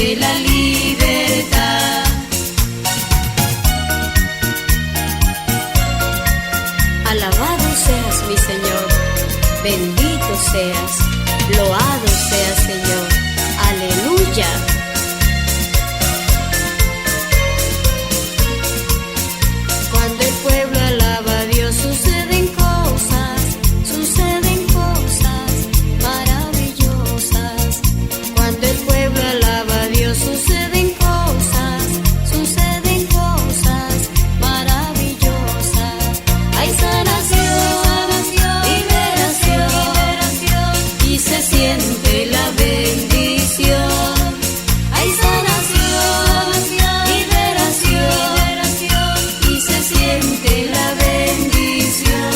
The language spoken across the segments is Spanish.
vive la libertad. Alabado seas, mi Señor, bendito seas, loado seas, Señor. Aleluya. Cuando el pueblo alaba a Dios, suceden cosas maravillosas. Cuando el pueblo alaba a Dios, suceden cosas maravillosas. Hay sanación, liberación, y se siente la bendición. Hay sanación, liberación, y se siente la bendición.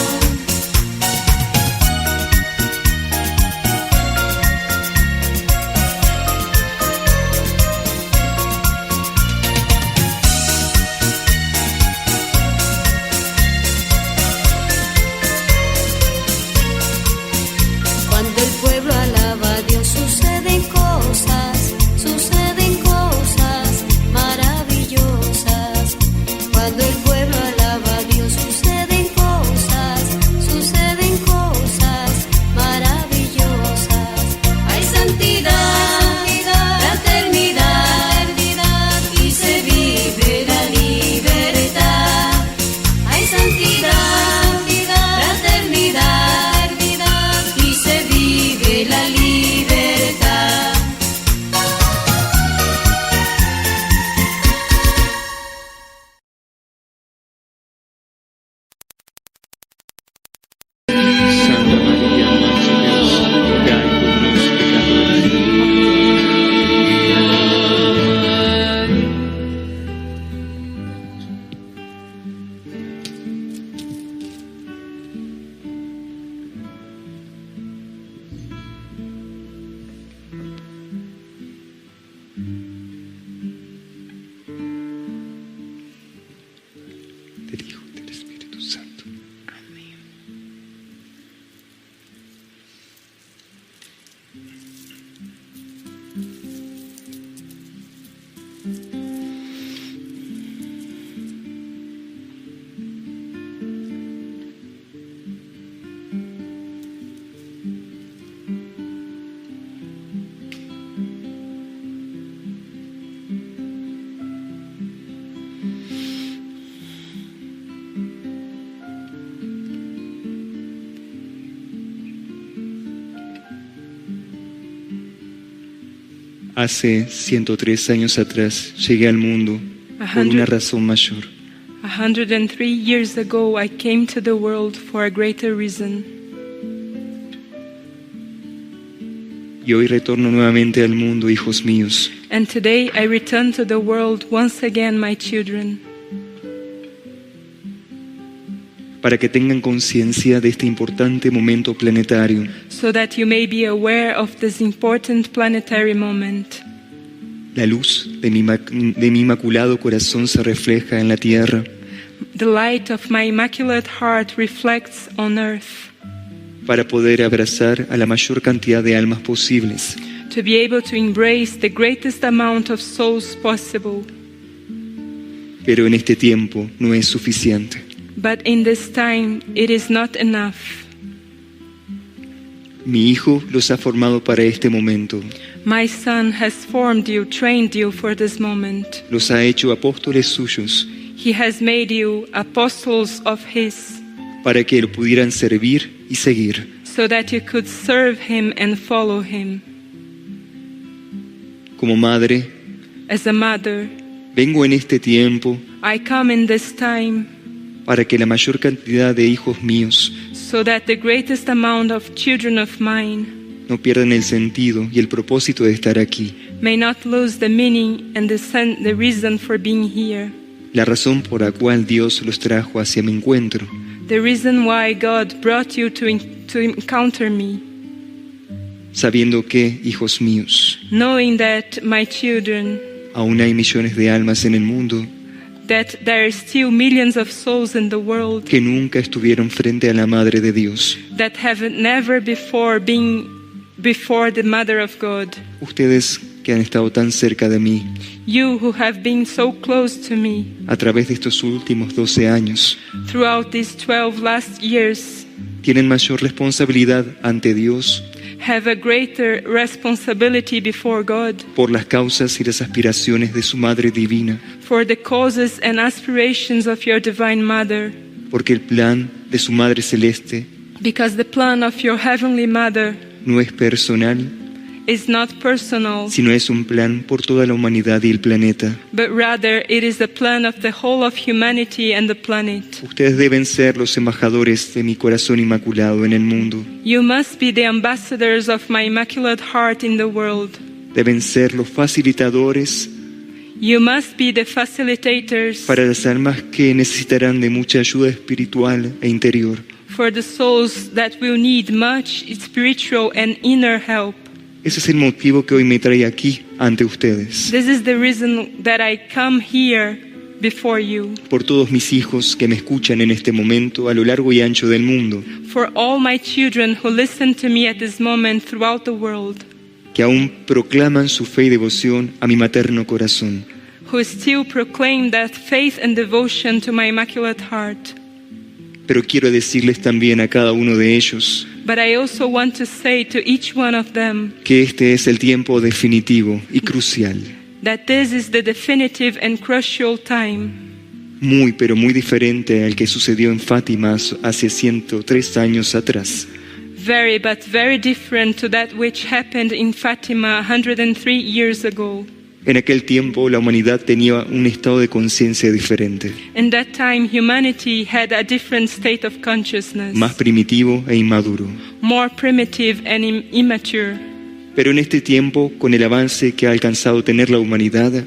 Cuando el pueblo alaba a Dios, suceden cosas maravillosas. Cuando el pueblo alaba a Dios, suceden cosas maravillosas. Hay santidad, fraternidad, y se vive la libertad. Hay santidad, fraternidad, y se vive la libertad. Santa María, Madre de Dios, ruega por los pecadores. Del Hijo y del Espíritu Santo. Amén. Hace 103 años atrás llegué al mundo por una razón mayor. 103 years ago, I came to the world for a greater reason. Y hoy retorno nuevamente al mundo, hijos míos, And today I return to the world once again, my children, para que tengan conciencia de este importante momento planetario, so that you may be aware of this important planetary moment. La luz de mi inmaculado corazón se refleja en la tierra The light of my immaculate heart reflects on earth, para poder abrazar a la mayor cantidad de almas posibles. to be able to embrace the greatest amount of souls possible. Pero en este tiempo no es suficiente. But in this time, it is not enough. Mi Hijo los ha formado para este momento. My Son has formed you, trained you for this moment. Los ha hecho apóstoles suyos He has made you apostles of His, para que lo pudieran servir y seguir. so that you could serve Him and follow Him. Como madre, As a mother, vengo en este tiempo I come in this time para que la mayor cantidad de hijos míos so that the greatest amount of children of mine no pierdan el sentido y el propósito de estar aquí. may not lose the meaning and the reason for being here. La razón por la cual Dios los trajo hacia mi encuentro. The reason why God brought you to encounter me. Sabiendo que, hijos míos, Knowing that, my children, aún hay millones de almas en el mundo that there are still millions of souls in the world que nunca estuvieron frente a la Madre de Dios. that have never before been before the Mother of God. Ustedes que han estado tan cerca de mí you who have been so close to me a través de estos últimos 12 años, throughout these 12 last years, tienen mayor responsabilidad ante Dios have a greater responsibility before God por las causas y las aspiraciones de su Madre Divina, for the causes and aspirations of your Divine Mother, porque el plan de su Madre Celeste because the plan of your Heavenly Mother no es personal, is not personal, sino es un plan por toda la humanidad y el planeta. but rather it is the plan of the whole of humanity and the planet. Ustedes deben ser los embajadores de mi corazón inmaculado en el mundo. You must be the ambassadors of my Immaculate Heart in the world. Deben ser los facilitadores You must be the facilitators para las almas que necesitarán de mucha ayuda espiritual e interior. for the souls that will need much spiritual and inner help. Ese es el motivo que hoy me trae aquí ante ustedes. This is the reason that I come here before you. Por todos mis hijos que me escuchan en este momento a lo largo y ancho del mundo, For all my children who listen to me at this moment throughout the world, que aún proclaman su fe y devoción a mi materno corazón. who still proclaim that faith and devotion to my Immaculate Heart. Pero quiero decirles también a cada uno de ellos But I also want to say to each one of them que este es el tiempo definitivo y crucial, that this is the definitive and crucial time, muy pero muy diferente al que sucedió en Fátima hace 103 años atrás. but very different to that which happened in Fatima 103 years ago. En aquel tiempo la humanidad tenía un estado de conciencia diferente, In that time, humanity had a different state of consciousness, más primitivo e inmaduro. more primitive and immature. Pero en este tiempo, con el avance que ha alcanzado tener la humanidad,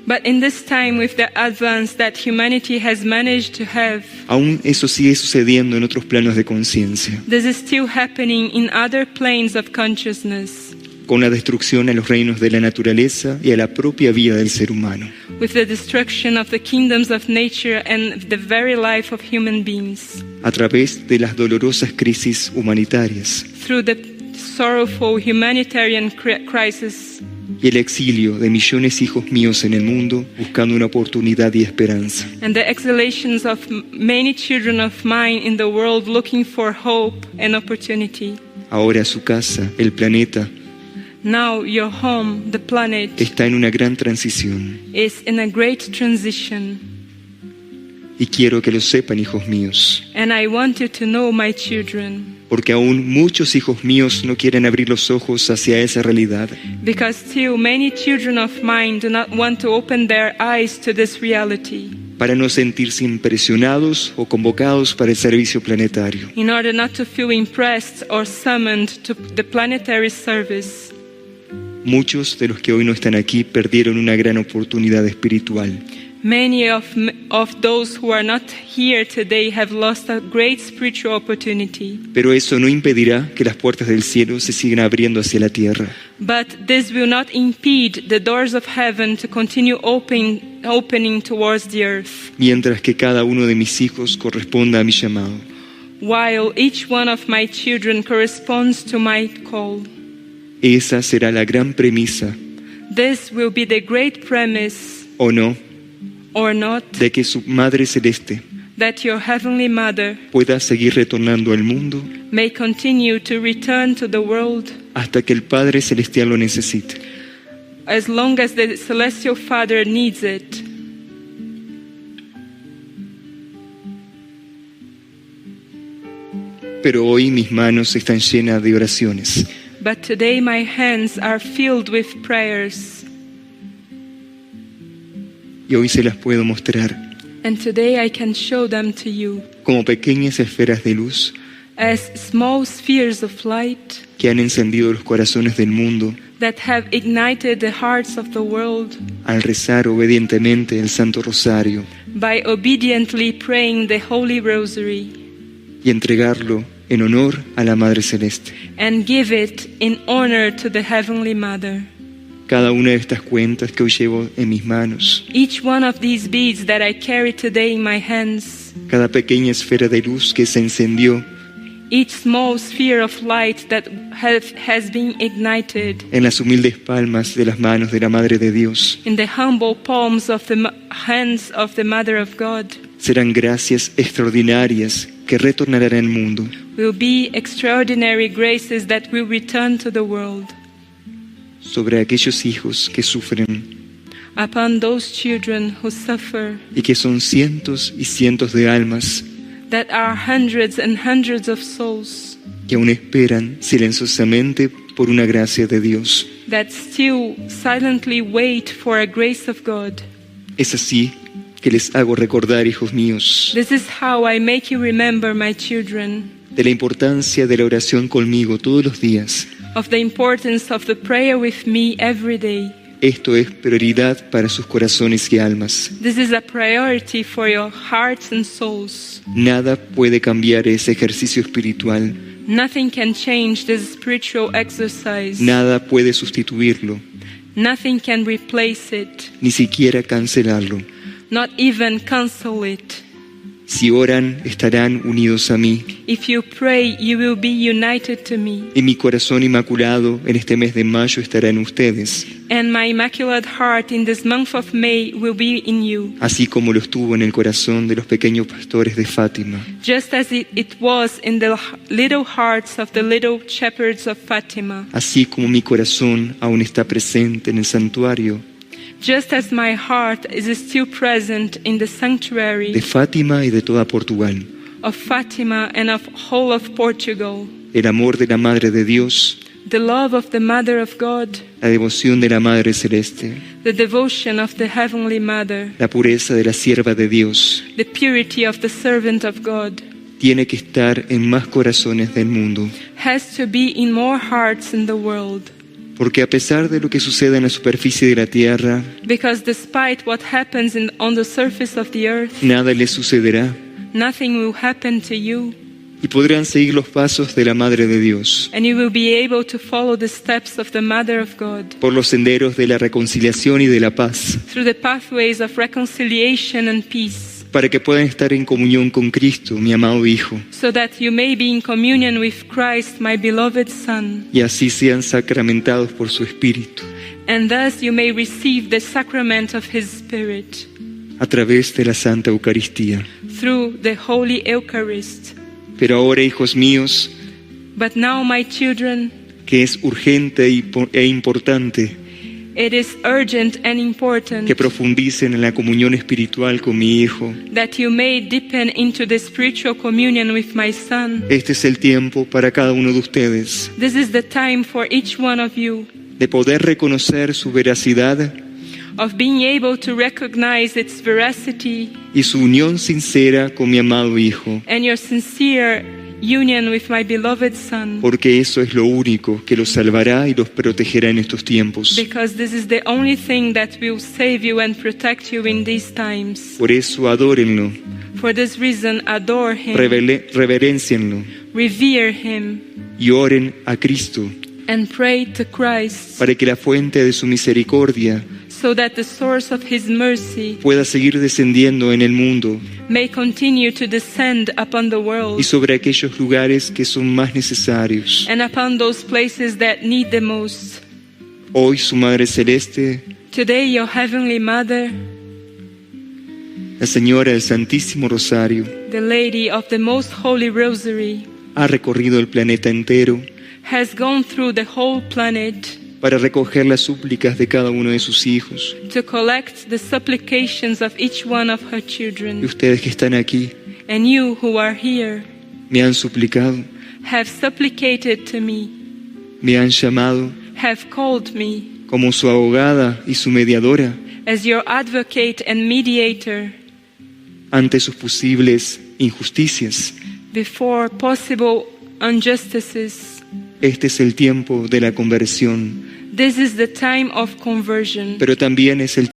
But in this time, with the advance that humanity has managed to have, aún eso sigue sucediendo en otros planos de conciencia, this is still happening in other planes of consciousness, con la destrucción a los reinos de la naturaleza y a la propia vida del ser humano. with the destruction of the kingdoms of nature and the very life of human beings, A través de las dolorosas crisis humanitarias through the sorrowful humanitarian crisis y el exilio de millones de hijos míos en el mundo buscando una oportunidad y esperanza. and the exhalations of many children of mine in the world looking for hope and opportunity. Ahora su casa, el planeta, Now your home, the planet, está en una gran transición. is in a great transition. Y quiero que lo sepan, hijos míos, And I want you to know, my children, porque aún muchos hijos míos no quieren abrir los ojos hacia esa realidad. because still many children of mine do not want to open their eyes to this reality, Para no sentirse impresionados o convocados para el servicio planetario. in order not to feel impressed or summoned to the planetary service. Muchos de los que hoy no están aquí perdieron una gran oportunidad espiritual. Many of those who are not here today have lost a great spiritual opportunity. Pero eso no impedirá que las puertas del cielo se sigan abriendo hacia la tierra. But this will not impede the doors of heaven to continue opening towards the earth, Mientras que cada uno de mis hijos corresponda a mi llamado. while each one of my children corresponds to my call. Esa será la gran premisa, This will be the great premise, o no, or not, de que su Madre Celeste that your Heavenly Mother pueda seguir retornando al mundo may continue to return to the world hasta que el Padre Celestial lo necesite. as long as the Celestial Father needs it. Pero hoy mis manos están llenas de oraciones. But today my hands are filled with prayers, Y hoy se las puedo mostrar and today I can show them to you como pequeñas esferas de luz as small spheres of light que han encendido los corazones del mundo that have ignited the hearts of the world al rezar obedientemente el Santo Rosario by obediently praying the Holy Rosary y entregarlo en honor a la Madre Celeste. and give it in honor to the Heavenly Mother. Cada una de estas cuentas que hoy llevo en mis manos, Each one of these beads that I carry today in my hands, cada pequeña esfera de luz que se encendió each small sphere of light that has been ignited en las humildes palmas de las manos de la Madre de Dios. in the humble palms of the hands of the Mother of God Serán gracias extraordinarias que retornarán al mundo. will be extraordinary graces that will return to the world Sobre aquellos hijos que sufren upon those children who suffer, y que son cientos y cientos de almas that are hundreds and hundreds of souls que aún esperan silenciosamente por una gracia de Dios. that still silently wait for a grace of God. Es así que les hago recordar, hijos míos, This is how I make you remember, my children, de la importancia de la oración conmigo todos los días. of the importance of the prayer with me every day. Esto es prioridad para sus corazones y almas. This is a priority for your hearts and souls. Nada puede cambiar ese ejercicio espiritual. Nothing can change this spiritual exercise. Nada puede sustituirlo, Nothing can replace it, ni siquiera cancelarlo. not even cancel it. Si oran, estarán unidos a mí. If you pray, you will be united to me, Y mi corazón inmaculado en este mes de mayo estará en ustedes, and my immaculate heart in this month of May will be in you, así como lo estuvo en el corazón de los pequeños pastores de Fátima. just as it was in the little hearts of the little shepherds of Fatima, Así como mi corazón aún está presente en el santuario just as my heart is still present in the de sanctuary Fátima y de toda Portugal. of Fatima and of whole of Portugal. El amor de la Madre de Dios, The love of the Mother of God, la devoción de la Madre Celeste, the devotion of the Heavenly Mother, la pureza de la sierva de Dios, the purity of the servant of God, tiene que estar en más corazones del mundo. has to be in more hearts in the world. Porque a pesar de lo que suceda en la superficie de la tierra, Because despite what happens on the surface of the earth, nada les sucederá nothing will happen to you, y podrán seguir los pasos de la Madre de Dios and you will be able to follow the steps of the Mother of God por los senderos de la reconciliación y de la paz, through the pathways of reconciliation and peace, para que puedan estar en comunión con Cristo, mi amado Hijo, so that you may be in communion with Christ, my beloved Son, y así sean sacramentados por su Espíritu, and thus you may receive the sacrament of His Spirit a través de la Santa Eucaristía. through the Holy Eucharist. Pero ahora, hijos míos, But now, my children, que es urgente e importante it is urgent and important que profundicen en la comunión espiritual con mi Hijo. that you may deepen into the spiritual communion with my Son. Este es el tiempo para cada uno de ustedes This is the time for each one of you de poder reconocer su veracidad of being able to recognize its veracity y su unión sincera con mi amado Hijo, and your sincere union with my beloved Son, porque eso es lo único que los salvará y los protegerá en estos tiempos. because this is the only thing that will save you and protect you in these times. Por eso adórenlo, For this reason, adore Him, reverencienlo revere Him, y oren a Cristo and pray to Christ, para que la fuente de su misericordia so that the source of His mercy pueda seguir descendiendo en el mundo may continue to descend upon the y world sobre aquellos lugares que son más necesarios. and upon those places that need the most. Hoy su Madre Celeste, Today, your Heavenly Mother, la Señora del Santísimo Rosario, the Lady of the Most Holy Rosary, ha recorrido el planeta entero has gone through the whole planet para recoger las súplicas de cada uno de sus hijos. to collect the supplications of each one of her Y children. ustedes que están aquí And you who are here me han suplicado, have supplicated to me, me han llamado have called me como su abogada y su mediadora as your advocate and mediator ante sus posibles injusticias. before possible injustices. Este es el tiempo de la conversión, This is the time of conversion, pero también es el